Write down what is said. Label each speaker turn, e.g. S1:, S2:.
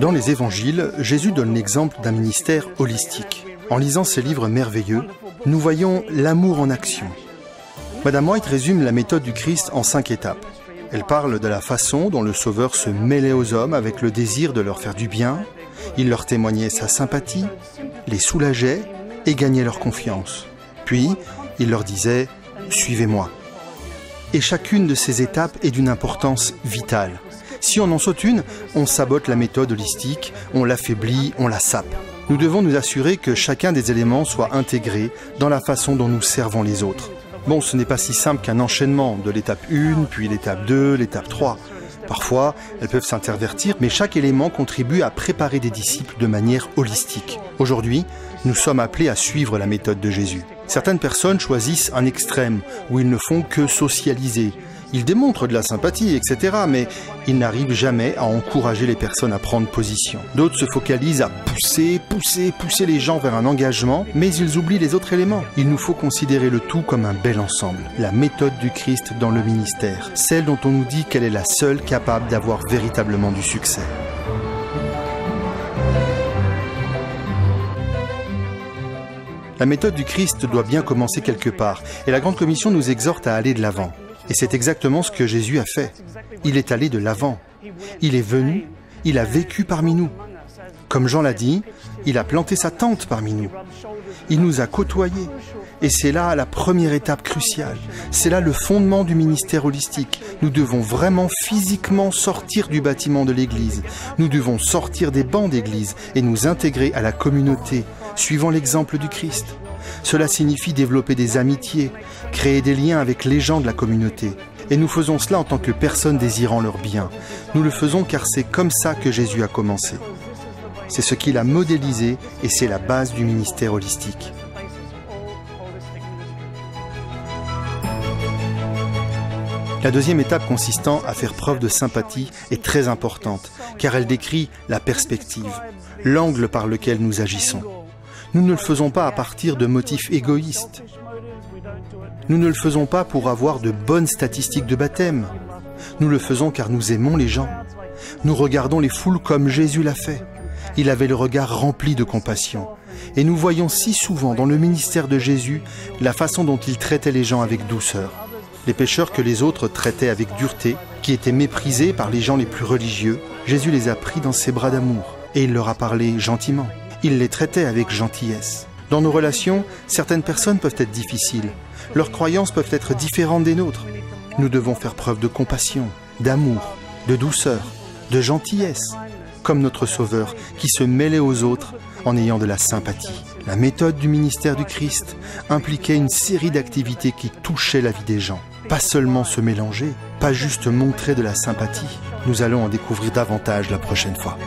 S1: Dans les évangiles, Jésus donne l'exemple d'un ministère holistique. En lisant ces livres merveilleux, nous voyons l'amour en action. Madame White résume la méthode du Christ en 5 étapes. Elle parle de la façon dont le Sauveur se mêlait aux hommes avec le désir de leur faire du bien. Il leur témoignait sa sympathie, les soulageait et gagnait leur confiance. Puis, il leur disait « Suivez-moi ». Et chacune de ces étapes est d'une importance vitale. Si on en saute une, on sabote la méthode holistique, on l'affaiblit, on la sape. Nous devons nous assurer que chacun des éléments soit intégré dans la façon dont nous servons les autres. Bon, ce n'est pas si simple qu'un enchaînement de l'étape 1, puis l'étape 2, l'étape 3. Parfois, elles peuvent s'intervertir, mais chaque élément contribue à préparer des disciples de manière holistique. Aujourd'hui, nous sommes appelés à suivre la méthode de Jésus. Certaines personnes choisissent un extrême où ils ne font que socialiser. Ils démontrent de la sympathie, etc., mais ils n'arrivent jamais à encourager les personnes à prendre position. D'autres se focalisent à pousser les gens vers un engagement, mais ils oublient les autres éléments. Il nous faut considérer le tout comme un bel ensemble. La méthode du Christ dans le ministère, celle dont on nous dit qu'elle est la seule capable d'avoir véritablement du succès. La méthode du Christ doit bien commencer quelque part, et la Grande Commission nous exhorte à aller de l'avant. Et c'est exactement ce que Jésus a fait. Il est allé de l'avant. Il est venu, il a vécu parmi nous. Comme Jean l'a dit, il a planté sa tente parmi nous. Il nous a côtoyés. Et c'est là la première étape cruciale. C'est là le fondement du ministère holistique. Nous devons vraiment physiquement sortir du bâtiment de l'Église. Nous devons sortir des bancs d'Église et nous intégrer à la communauté, suivant l'exemple du Christ. Cela signifie développer des amitiés, créer des liens avec les gens de la communauté. Et nous faisons cela en tant que personnes désirant leur bien. Nous le faisons car c'est comme ça que Jésus a commencé. C'est ce qu'il a modélisé et c'est la base du ministère holistique. La deuxième étape consistant à faire preuve de sympathie est très importante, car elle décrit la perspective, l'angle par lequel nous agissons. Nous ne le faisons pas à partir de motifs égoïstes. Nous ne le faisons pas pour avoir de bonnes statistiques de baptême. Nous le faisons car nous aimons les gens. Nous regardons les foules comme Jésus l'a fait. Il avait le regard rempli de compassion. Et nous voyons si souvent dans le ministère de Jésus la façon dont il traitait les gens avec douceur. Les pécheurs que les autres traitaient avec dureté, qui étaient méprisés par les gens les plus religieux, Jésus les a pris dans ses bras d'amour et il leur a parlé gentiment. Il les traitait avec gentillesse. Dans nos relations, certaines personnes peuvent être difficiles. Leurs croyances peuvent être différentes des nôtres. Nous devons faire preuve de compassion, d'amour, de douceur, de gentillesse, comme notre Sauveur qui se mêlait aux autres en ayant de la sympathie. La méthode du ministère du Christ impliquait une série d'activités qui touchaient la vie des gens. Pas seulement se mélanger, pas juste montrer de la sympathie. Nous allons en découvrir davantage la prochaine fois.